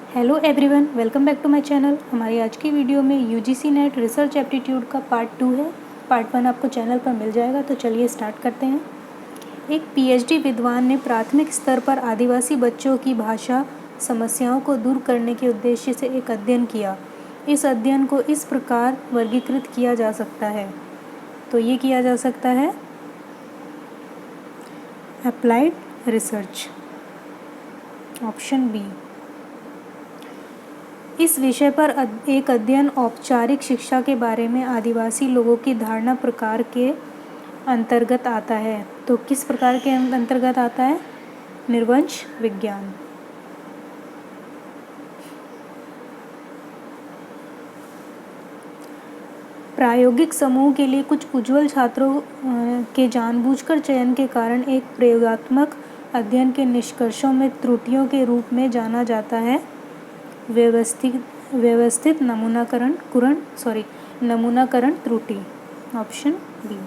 Hello everyone, welcome back to my channel. हमारी आज की वीडियो में यूजीसी नेट रिसर्च एप्टीट्यूड का पार्ट 2 है। पार्ट 1 आपको चैनल पर मिल जाएगा, तो चलिए स्टार्ट करते हैं। एक पीएचडी विद्वान ने प्राथमिक स्तर पर आदिवासी बच्चों की भाषा समस्याओं को दूर करने के उद्देश्य से एक अध्ययन किया। इस अध्ययन को इस प्रकार वर्गीकृत किया जा सकता है। तो ये किया जा सकता है अप्लाइड रिसर्च, ऑप्शन बी। इस विषय पर एक अध्ययन औपचारिक शिक्षा के बारे में आदिवासी लोगों की धारणा प्रकार के अंतर्गत आता है। तो किस प्रकार के अंतर्गत आता है? निर्वंश विज्ञान। प्रायोगिक समूह के लिए कुछ उज्ज्वल छात्रों के जानबूझकर चयन के कारण एक प्रयोगात्मक अध्ययन के निष्कर्षों में त्रुटियों के रूप में जाना जाता है व्यवस्थित नमूनाकरण त्रुटि, ऑप्शन बी।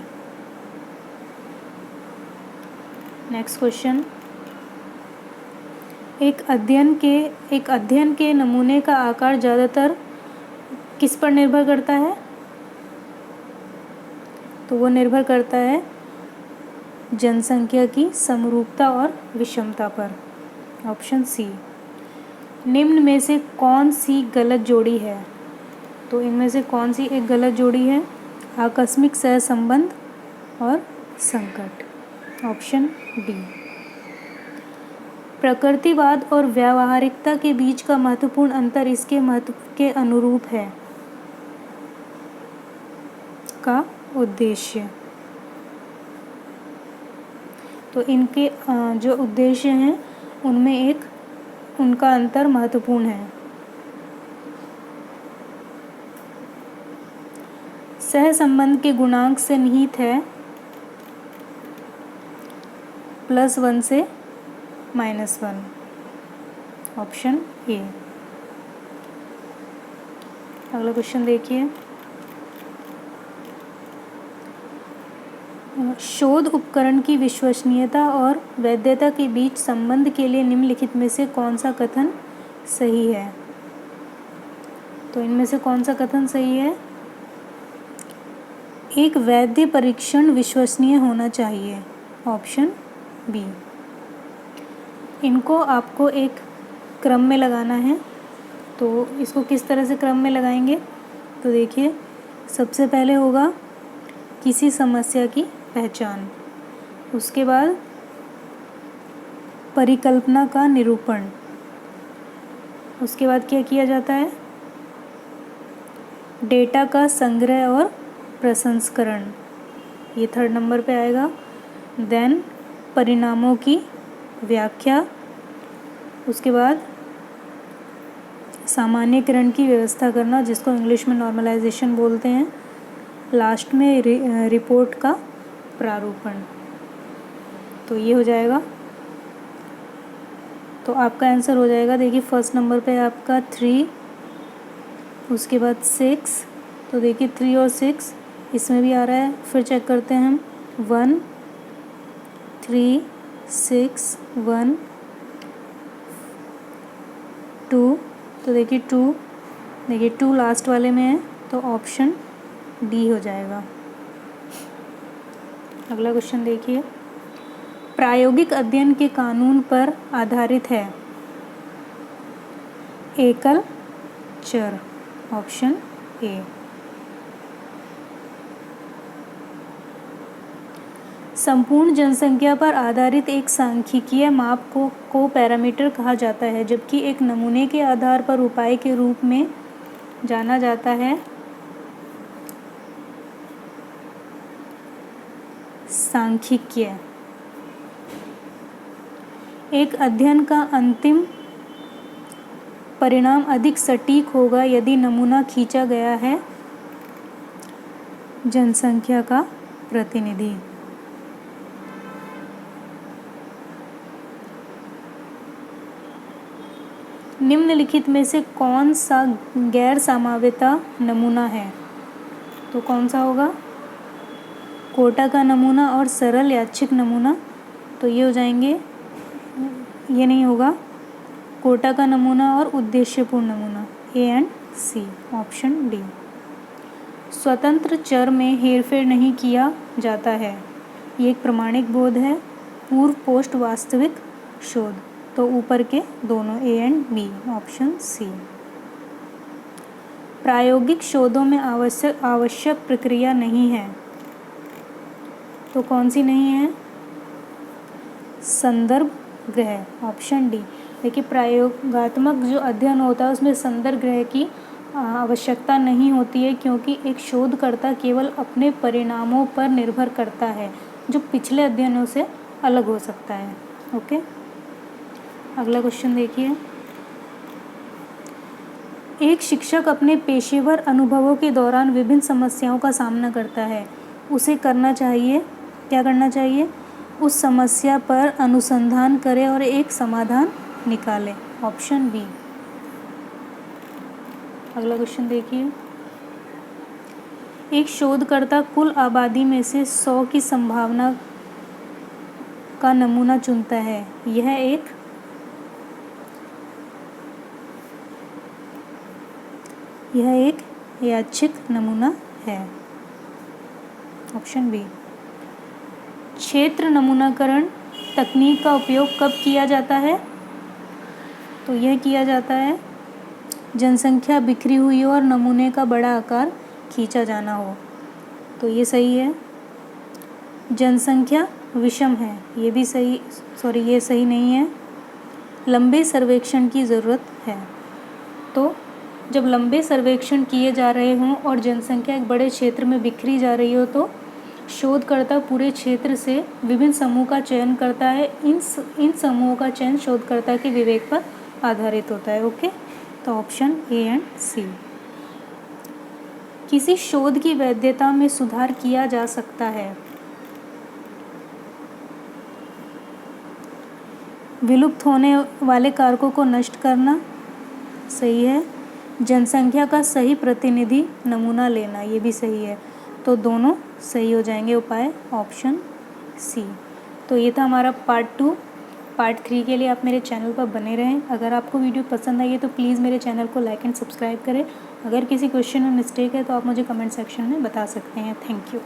Next question. एक अध्ययन के नमूने का आकार ज़्यादातर किस पर निर्भर करता है? तो वो निर्भर करता है जनसंख्या की समरूपता और विषमता पर, ऑप्शन सी। निम्न में से कौन सी गलत जोड़ी है? तो इनमें से कौन सी एक गलत जोड़ी है? आकस्मिक सहसंबंध और संकट, ऑप्शन डी। प्रकृतिवाद और व्यावहारिकता के बीच का महत्वपूर्ण अंतर इसके महत्व के अनुरूप है का उद्देश्य। तो इनके जो उद्देश्य हैं उनमें एक उनका अंतर महत्वपूर्ण है। सहसंबंध के गुणांक से निहित है +1 से -1, ऑप्शन ए। अगला क्वेश्चन देखिए। शोध उपकरण की विश्वसनीयता और वैधता के बीच संबंध के लिए निम्नलिखित में से कौन सा कथन सही है? तो इनमें से कौन सा कथन सही है? एक वैध परीक्षण विश्वसनीय होना चाहिए, ऑप्शन बी। इनको आपको एक क्रम में लगाना है। तो इसको किस तरह से क्रम में लगाएंगे? तो देखिए, सबसे पहले होगा किसी समस्या की पहचान, उसके बाद परिकल्पना का निरूपण, उसके बाद क्या किया जाता है? डेटा का संग्रह और प्रसंस्करण, ये 3rd नंबर पे आएगा। देन परिणामों की व्याख्या, उसके बाद सामान्यीकरण की व्यवस्था करना, जिसको इंग्लिश में नॉर्मलाइजेशन बोलते हैं। लास्ट में रिपोर्ट का प्रारूपण। तो ये हो जाएगा। तो आपका आंसर हो जाएगा, देखिए 1st नंबर पे आपका 3, उसके बाद 6। तो देखिए 3 और 6 इसमें भी आ रहा है। फिर चेक करते हैं हम 1 3 6 1 2। तो देखिए 2 लास्ट वाले में है, तो ऑप्शन डी हो जाएगा। अगला क्वेश्चन देखिए। प्रायोगिक अध्ययन के कानून पर आधारित है एकल चर, ऑप्शन ए। संपूर्ण जनसंख्या पर आधारित एक सांख्यिकीय माप को पैरामीटर कहा जाता है, जबकि एक नमूने के आधार पर उपाय के रूप में जाना जाता है सांख्यिकीय। एक अध्ययन का अंतिम परिणाम अधिक सटीक होगा यदि नमूना खींचा गया है जनसंख्या का प्रतिनिधि। निम्नलिखित में से कौन सा गैर समावेता नमूना है? तो कौन सा होगा? कोटा का नमूना और सरल यादृच्छिक नमूना। तो ये हो जाएंगे, ये नहीं होगा। कोटा का नमूना और उद्देश्यपूर्ण नमूना, A and C, option D. स्वतंत्र चर में हेरफेर नहीं किया जाता है, ये एक प्रमाणिक बोध है, पूर्व पोस्ट वास्तविक शोध, तो ऊपर के दोनों, A and B, option C. प्रायोगिक शोधों में आवश्यक प्रक्रिया नहीं है, तो कौन सी नहीं है? संदर्भ ग्रह, ऑप्शन डी। देखिए प्रयोगात्मक जो अध्ययन होता है उसमें संदर्भ ग्रह की आवश्यकता नहीं होती है, क्योंकि एक शोधकर्ता केवल अपने परिणामों पर निर्भर करता है, जो पिछले अध्ययनों से अलग हो सकता है। ओके, अगला क्वेश्चन देखिए। एक शिक्षक अपने पेशेवर अनुभवों के दौरान विभिन्न समस्याओं का सामना करता है, उसे करना चाहिए, क्या करना चाहिए? उस समस्या पर अनुसंधान करे और एक समाधान निकाले, ऑप्शन बी। अगला क्वेश्चन देखिए। एक शोधकर्ता कुल आबादी में से 100 की संभावना का नमूना चुनता है, यह एक यादृच्छिक नमूना है, ऑप्शन बी। क्षेत्र नमूनाकरण तकनीक का उपयोग कब किया जाता है? तो यह किया जाता है जनसंख्या बिखरी हुई हो और नमूने का बड़ा आकार खींचा जाना हो, तो ये सही है। जनसंख्या विषम है, ये भी सही, ये सही नहीं है। लंबे सर्वेक्षण की ज़रूरत है, तो जब लंबे सर्वेक्षण किए जा रहे हों और जनसंख्या एक बड़े क्षेत्र में बिखरी जा रही हो, तो शोधकर्ता पूरे क्षेत्र से विभिन्न समूह का चयन करता है। इन समूहों का चयन शोधकर्ता के विवेक पर आधारित होता है। ओके, तो ऑप्शन ए एंड सी। किसी शोध की वैधता में सुधार किया जा सकता है, विलुप्त होने वाले कारकों को नष्ट करना, सही है। जनसंख्या का सही प्रतिनिधि नमूना लेना, ये भी सही है, तो दोनों सही हो जाएंगे उपाय, ऑप्शन सी। तो ये था हमारा पार्ट 2। पार्ट 3 के लिए आप मेरे चैनल पर बने रहें। अगर आपको वीडियो पसंद आई है तो प्लीज़ मेरे चैनल को लाइक एंड सब्सक्राइब करें। अगर किसी क्वेश्चन में मिस्टेक है तो आप मुझे कमेंट सेक्शन में बता सकते हैं। Thank you.